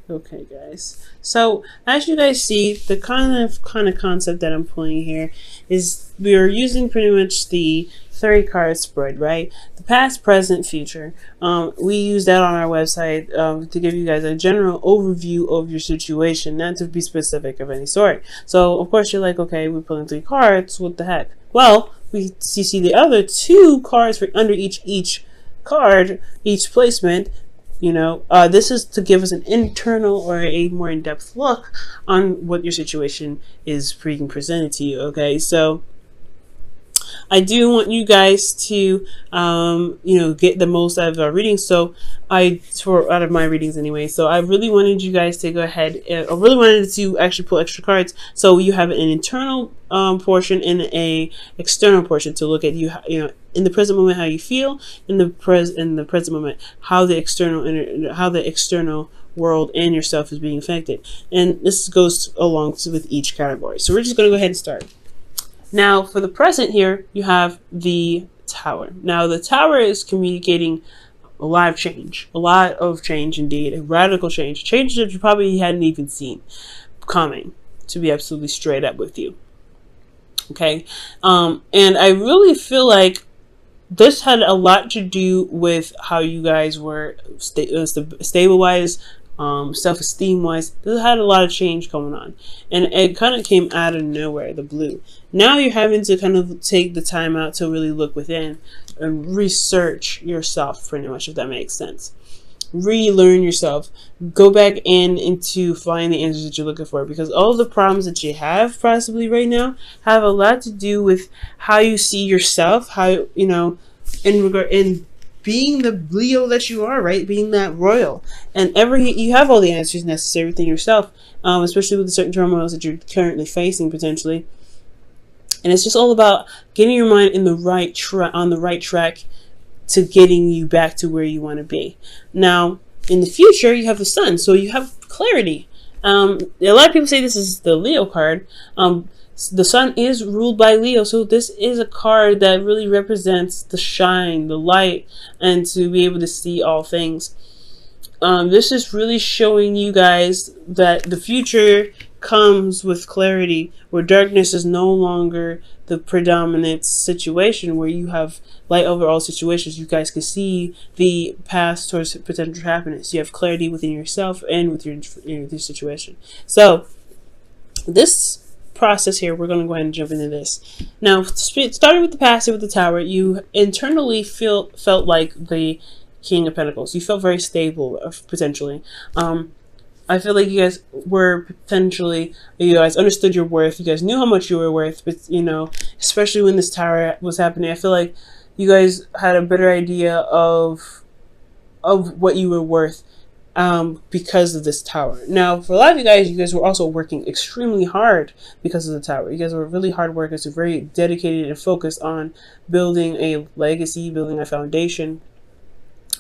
Okay, guys. So as you guys see, the kind of concept that I'm pulling here is we are using pretty much the 30 card spread, right? The past, present, future. We use that on our website to give you guys a general overview of your situation, not to be specific of any sort. So of course you're like, okay, we're pulling 3 cards. What the heck? Well, you see the other 2 cards for under each card, each placement. This is to give us an internal or a more in-depth look on what your situation is being presented to you. Okay, so I do want you guys to, get the most out of our readings. So out of my readings anyway. So I really wanted you guys to go ahead. I really wanted to actually pull extra cards. So you have an internal portion and a external portion to look at in the present moment how you feel, in the present moment how the external world and yourself is being affected. And this goes along with each category. So we're just going to go ahead and start. Now, for the present here, you have the Tower. Now, the Tower is communicating a lot of change indeed, a radical change that you probably hadn't even seen coming, to be absolutely straight up with you. Okay, and I really feel like this had a lot to do with how you guys were stable-wise, self-esteem wise. This had a lot of change going on, and it kind of came out of nowhere, the blue. Now you're having to kind of take the time out to really look within and research yourself, pretty much, if that makes sense. Relearn yourself, go back into find the answers that you're looking for, because all the problems that you have possibly right now have a lot to do with how you see yourself, how in being the Leo that you are, right? Being that royal. And you have all the answers necessary within yourself, especially with the certain turmoils that you're currently facing potentially. And it's just all about getting your mind in the on the right track to getting you back to where you want to be. Now, in the future, you have the Sun, so you have clarity. A lot of people say this is the Leo card. The Sun is ruled by Leo, so this is a card that really represents the shine, the light, and to be able to see all things. This is really showing you guys that the future comes with clarity, where darkness is no longer the predominant situation, where you have light over all situations. You guys can see the path towards potential happiness. You have clarity within yourself and with your situation. So this process here, we're going to go ahead and jump into this. Now, starting with the past here with the Tower, you internally felt like the King of Pentacles. You felt very stable, potentially. I feel like you guys understood your worth. You guys knew how much you were worth, but especially when this Tower was happening, I feel like you guys had a better idea of what you were worth because of this Tower. Now, for a lot of you guys were also working extremely hard because of the Tower. You guys were really hard workers, very dedicated and focused on building a legacy, building a foundation,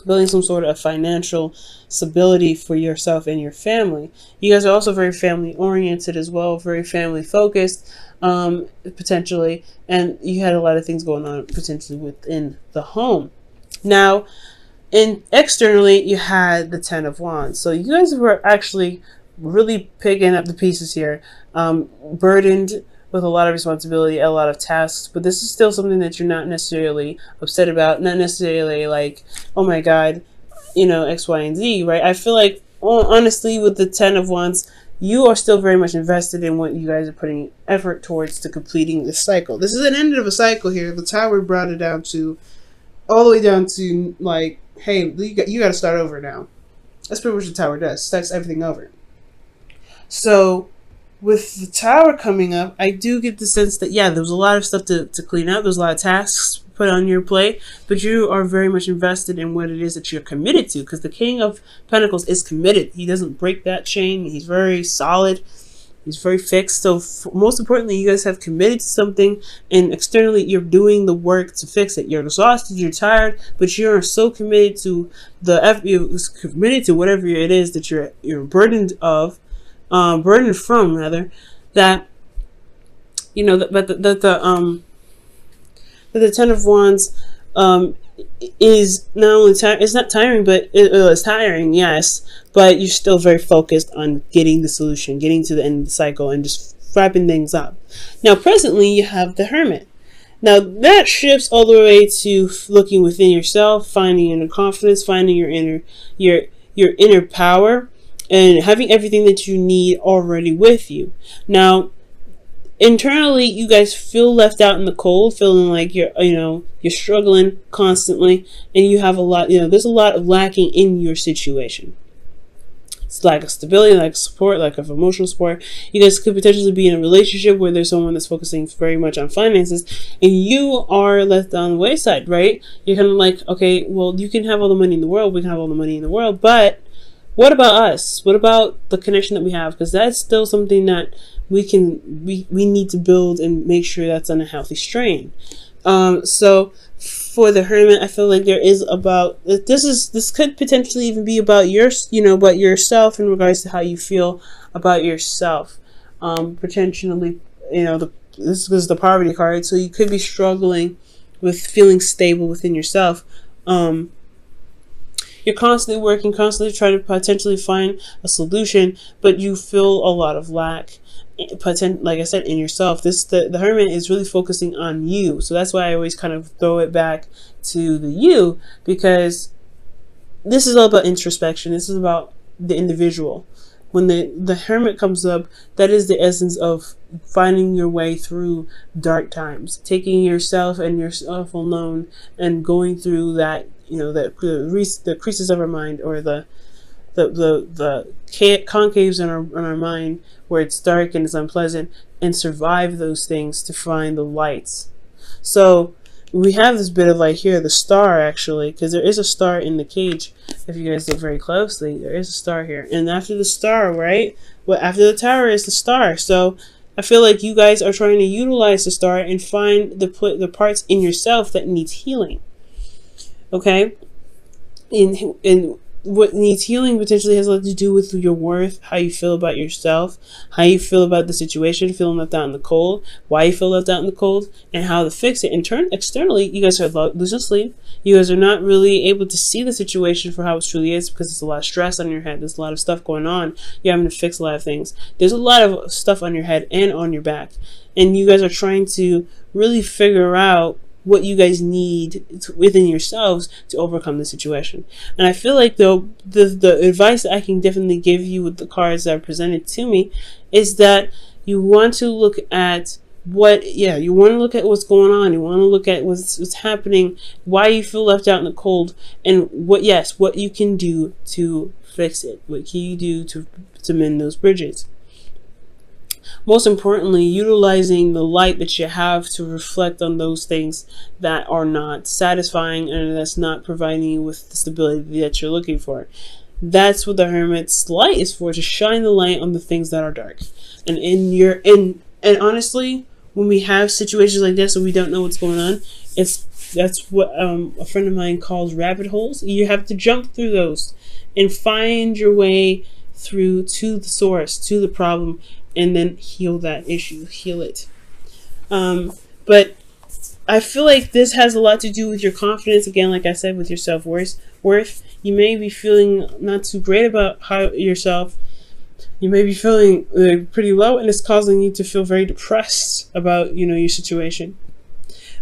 building some sort of financial stability for yourself and your family. You guys are also very family oriented as well, very family focused, potentially, and you had a lot of things going on potentially within the home. Now, externally, you had the Ten of Wands. So you guys were actually really picking up the pieces here, burdened with a lot of responsibility, a lot of tasks, but this is still something that you're not necessarily upset about, not necessarily like, oh my God, X, Y, and Z, right? I feel like, honestly, with the Ten of Wands, you are still very much invested in what you guys are putting effort towards to completing this cycle. This is an end of a cycle here. The Tower brought it down to, all the way down to, like, hey, you got to start over now. That's pretty much what the Tower does. Starts everything over. So with the Tower coming up, I do get the sense that, yeah, there was a lot of stuff to clean up. There's a lot of tasks put on your plate, but you are very much invested in what it is that you're committed to, because the King of Pentacles is committed. He doesn't break that chain. He's very solid. He's very fixed. So most importantly, you guys have committed to something, and externally you're doing the work to fix it. You're exhausted, you're tired, but you're so committed to whatever it is that you're burdened from, rather, that the Ten of Wands is not only it's not tiring, but it's tiring, yes, but you're still very focused on getting the solution, getting to the end of the cycle, and just wrapping things up. Now, presently, you have the Hermit. Now, that shifts all the way to looking within yourself, finding inner confidence, finding your inner power, and having everything that you need already with you. Now, internally, you guys feel left out in the cold, feeling like you're struggling constantly, and you have a lot, there's a lot of lacking in your situation. It's lack of stability, lack of support, lack of emotional support. You guys could potentially be in a relationship where there's someone that's focusing very much on finances, and you are left on the wayside, right? You're kind of like, okay, well, you can have all the money in the world, we can have all the money in the world, but what about us? What about the connection that we have? Because that's still something that we need to build and make sure that's on a healthy strain. So for the Hermit, I feel like there is about this could potentially even be about about yourself in regards to how you feel about yourself. Potentially, this is the poverty card, so you could be struggling with feeling stable within yourself. You're constantly working, constantly trying to potentially find a solution, but you feel a lot of lack. Like I said, in yourself. The Hermit is really focusing on you, so that's why I always kind of throw it back to the you, because this is all about introspection. This is about the individual. When the Hermit comes up, that is the essence of finding your way through dark times, taking yourself and yourself alone and going through that, the creases of our mind, or the concaves in our mind where it's dark and it's unpleasant, and survive those things to find the lights. So we have this bit of light here, the star, actually, because there is a star in the cage. If you guys look very closely, there is a star here, and after the star, right, after the tower is the star. So I feel like you guys are trying to utilize the star and find the parts in yourself that needs healing. Okay, in what needs healing potentially has a lot to do with your worth, how you feel about yourself, how you feel about the situation, feeling left out in the cold, why you feel left out in the cold, and how to fix it. In turn, externally, you guys are losing sleep. You guys are not really able to see the situation for how it truly is, because there's a lot of stress on your head. There's a lot of stuff going on. You're having to fix a lot of things. There's a lot of stuff on your head and on your back. And you guys are trying to really figure out what you guys need within yourselves to overcome the situation. And I feel like the advice that I can definitely give you with the cards that are presented to me is that you want to look at you want to look at what's going on. You want to look at what's happening, why you feel left out in the cold, and what you can do to fix it. What can you do to mend those bridges? Most importantly, utilizing the light that you have to reflect on those things that are not satisfying and that's not providing you with the stability that you're looking for. That's what the Hermit's light is for, to shine the light on the things that are dark. And and honestly, when we have situations like this and we don't know what's going on, that's what a friend of mine calls rabbit holes. You have to jump through those and find your way through to the source, to the problem, and then heal that issue, heal it. But I feel like this has a lot to do with your confidence. Again, like I said, with your self-worth. You may be feeling not too great about yourself. You may be feeling pretty low, and it's causing you to feel very depressed about your situation.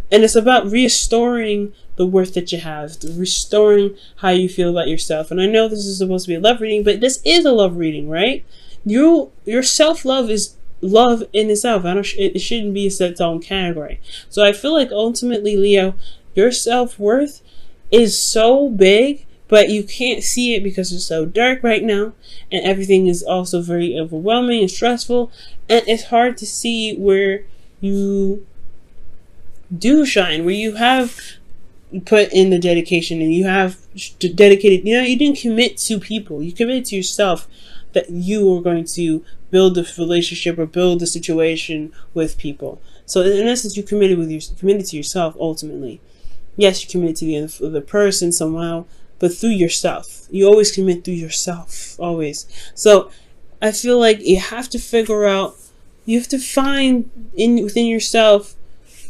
And it's about restoring the worth that you have, restoring how you feel about yourself. And I know this is supposed to be a love reading, but this is a love reading, right? Your self-love is love in itself. It shouldn't be its own category. So I feel like ultimately, Leo, your self-worth is so big, but you can't see it because it's so dark right now, and everything is also very overwhelming and stressful, and it's hard to see where you do shine, where you have put in the dedication and you have dedicated, you didn't commit to people, you committed to yourself, that you are going to build a relationship or build a situation with people. So in essence, you committed to yourself ultimately. Yes, you committed to the person somehow, but through yourself. You always commit through yourself, always. So I feel like you have to figure out, you have to find within yourself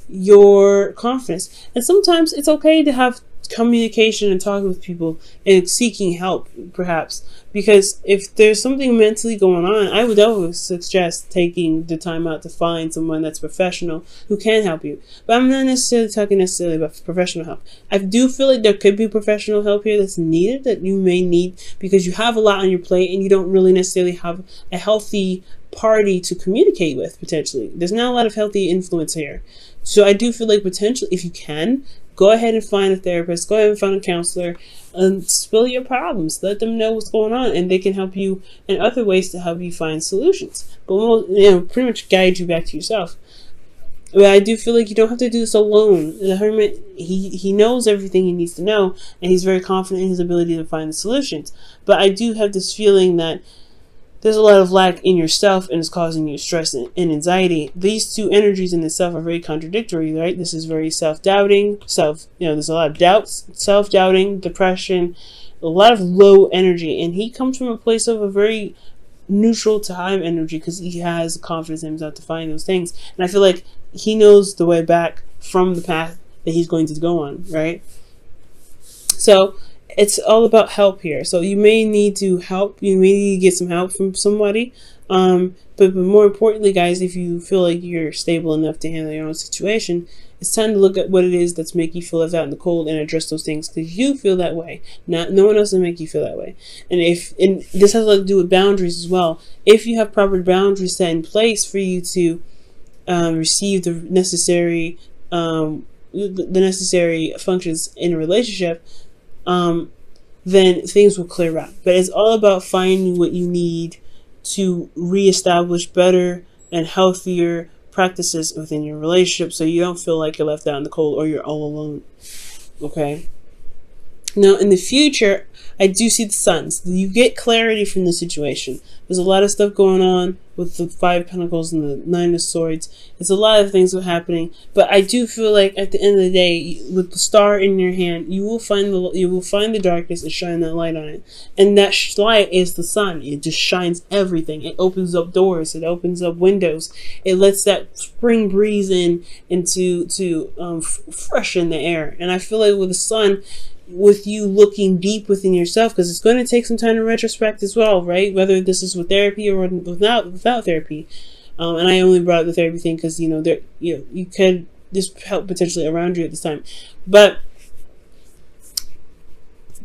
your confidence. And sometimes it's okay to have communication and talking with people and seeking help, perhaps. Because if there's something mentally going on, I would always suggest taking the time out to find someone that's professional who can help you. But I'm not necessarily talking necessarily about professional help. I do feel like there could be professional help here that's needed, that you may need, because you have a lot on your plate and you don't really necessarily have a healthy party to communicate with, potentially. There's not a lot of healthy influence here. So I do feel like potentially, if you can, go ahead and find a therapist, go ahead and find a counselor, and spill your problems. Let them know what's going on, and they can help you in other ways to help you find solutions. But we'll, pretty much guide you back to yourself. But I do feel like you don't have to do this alone. The hermit, he knows everything he needs to know, and he's very confident in his ability to find the solutions. But I do have this feeling that there's a lot of lack in yourself, and it's causing you stress and anxiety. These two energies in itself are very contradictory, right? This is very self-doubting, there's a lot of doubts, self-doubting, depression, a lot of low energy. And he comes from a place of a very neutral to high energy because he has confidence in himself to find those things. And I feel like he knows the way back from the path that he's going to go on, right? So it's all about help here. So you may need to help. You may need to get some help from somebody. But more importantly, guys, if you feel like you're stable enough to handle your own situation, it's time to look at what it is that's making you feel left out in the cold and address those things, because you feel that way. No one else will make you feel that way. And this has a lot to do with boundaries as well. If you have proper boundaries set in place for you to receive the necessary functions in a relationship, then things will clear up. But it's all about finding what you need to reestablish better and healthier practices within your relationship, so you don't feel like you're left out in the cold or you're all alone. Okay? Now, in the future, I do see the suns. You get clarity from the situation. There's a lot of stuff going on with the 5 Pentacles and the 9 of Swords. It's a lot of things that are happening. But I do feel like at the end of the day, with the star in your hand, you will find the darkness and shine that light on it. And that light is the sun. It just shines everything. It opens up doors. It opens up windows. It lets that spring breeze in to freshen the air. And I feel like with the sun, with you looking deep within yourself, because it's going to take some time to retrospect as well, right? Whether this is with therapy or without therapy. And I only brought up the therapy thing because you could just help potentially around you at this time. But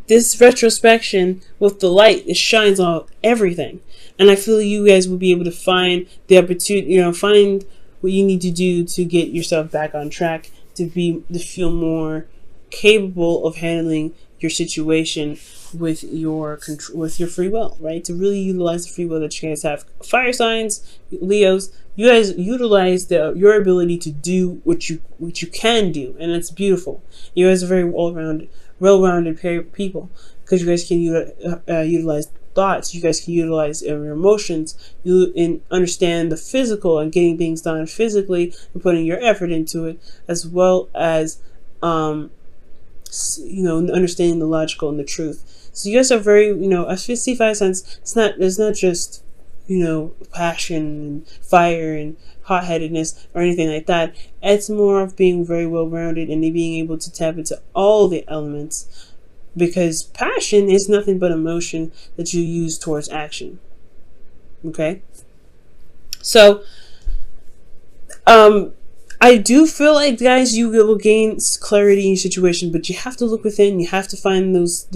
this retrospection with the light, it shines on everything. And I feel you guys will be able to find the opportunity, find what you need to do to get yourself back on track, to feel more capable of handling your situation with your free will, right? To really utilize the free will that you guys have. Fire signs, Leos, you guys utilize your ability to do what you can do, and it's beautiful. You guys are very well-rounded people, because you guys can utilize thoughts. You guys can utilize your emotions. You understand the physical and getting things done physically and putting your effort into it, as well as understanding the logical and the truth. So you guys are very, I see 5 signs. It's not just, passion and fire and hot-headedness or anything like that. It's more of being very well-rounded and being able to tap into all the elements, because passion is nothing but emotion that you use towards action. Okay? So, I do feel like, guys, you will gain clarity in your situation, but you have to look within. You have to find those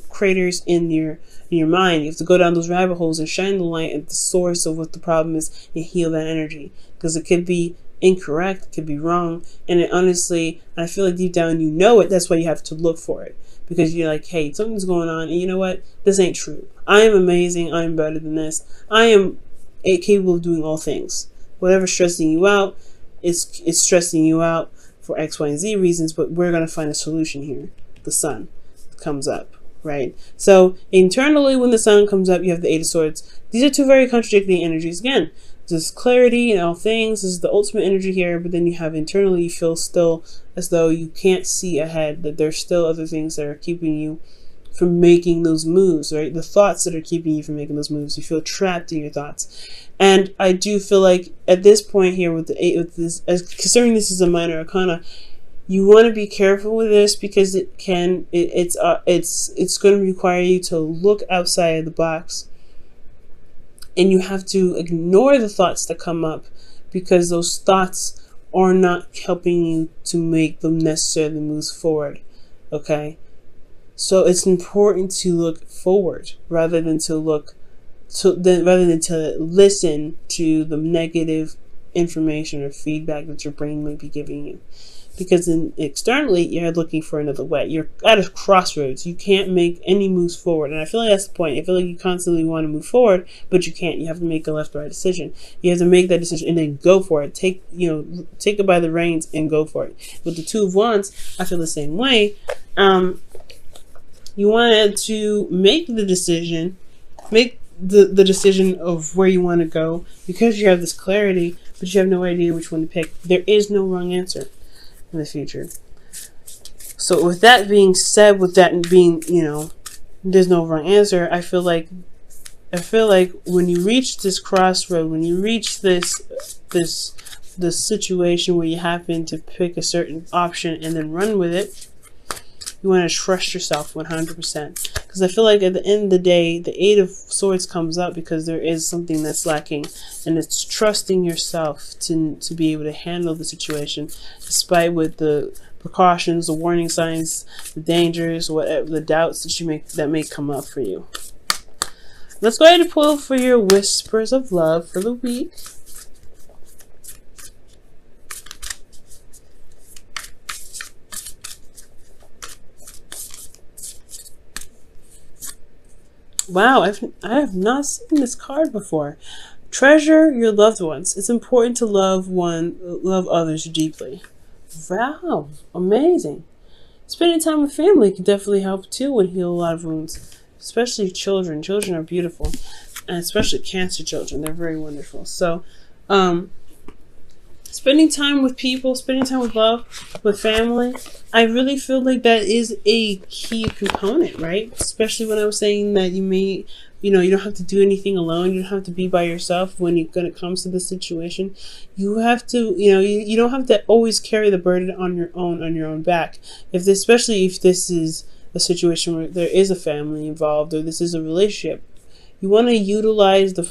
craters in your mind. You have to go down those rabbit holes and shine the light at the source of what the problem is and heal that energy, because it could be incorrect, it could be wrong, and honestly, I feel like deep down you know it. That's why you have to look for it, because you're like, hey, something's going on, and you know what? This ain't true. I am amazing. I am better than this. I am capable of doing all things. Whatever's stressing you out, it's stressing you out for X, Y, and Z reasons, but we're going to find a solution here. The sun comes up, right? So internally, when the sun comes up, you have the 8 of Swords. These are two very contradicting energies. Again, there's clarity in all things. This is the ultimate energy here, but then you have internally, you feel still as though you can't see ahead, that there's still other things that are keeping you from making those moves, right? The thoughts that are keeping you from making those moves. You feel trapped in your thoughts. And I do feel like at this point here with the 8, considering this is a minor arcana, You want to be careful with this because it's going to require you to look outside of the box, and you have to ignore the thoughts that come up because those thoughts are not helping you to make the necessary moves forward. Okay, so it's important to look forward rather than to listen to the negative information or feedback that your brain might be giving you. Because externally, you're looking for another way. You're at a crossroads. You can't make any moves forward. And I feel like that's the point. I feel like you constantly want to move forward, but you can't. You have to make a left or right decision. You have to make that decision and then go for it. Take it by the reins and go for it. With the Two of Wands, I feel the same way. You wanted to make the decision, make the decision of where you want to go because you have this clarity, but you have no idea which one to pick. There is no wrong answer in the future. So with that being said, with that being, there's no wrong answer, I feel like when you reach this crossroad, when you reach this situation where you happen to pick a certain option and then run with it, you want to trust yourself 100%. Because I feel like at the end of the day, the Eight of Swords comes up because there is something that's lacking. And it's trusting yourself to be able to handle the situation, despite with the precautions, the warning signs, the dangers, whatever, the doubts that may come up for you. Let's go ahead and pull for your whispers of love for the week. Wow, I have not seen this card before. Treasure your loved ones. It's important to love others deeply. Wow, amazing. Spending time with family can definitely help too and heal a lot of wounds, especially children. Children are beautiful, and especially Cancer children. They're very wonderful. So, spending time with people, spending time with love, with family, I really feel like that is a key component, right? Especially when I was saying that you don't have to do anything alone. You don't have to be by yourself when it comes to this situation. You have to, you don't have to always carry the burden on your own back. Especially if this is a situation where there is a family involved or this is a relationship. You want to utilize the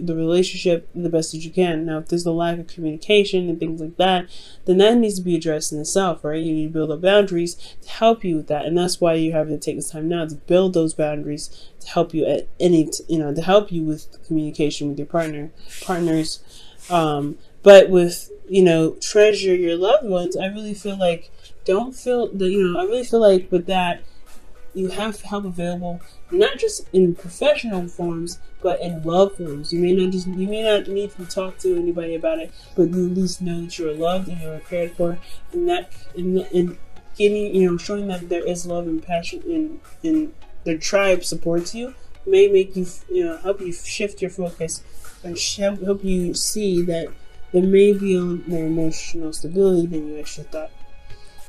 relationship the best that you can. Now, if there's a lack of communication and things like that, then that needs to be addressed in itself, right? You need to build up boundaries to help you with that, and that's why you have to take this time now to build those boundaries to help you to help you with communication with your partners. But with treasure your loved ones, I really feel like I really feel like with that, you have help available, not just in professional forms, but in love forms. You may not need to talk to anybody about it, but you at least know that you're loved and you're cared for, and that in giving, showing that there is love and passion and the tribe supports you may make you, help you shift your focus and help you see that there may be more emotional stability than you actually thought.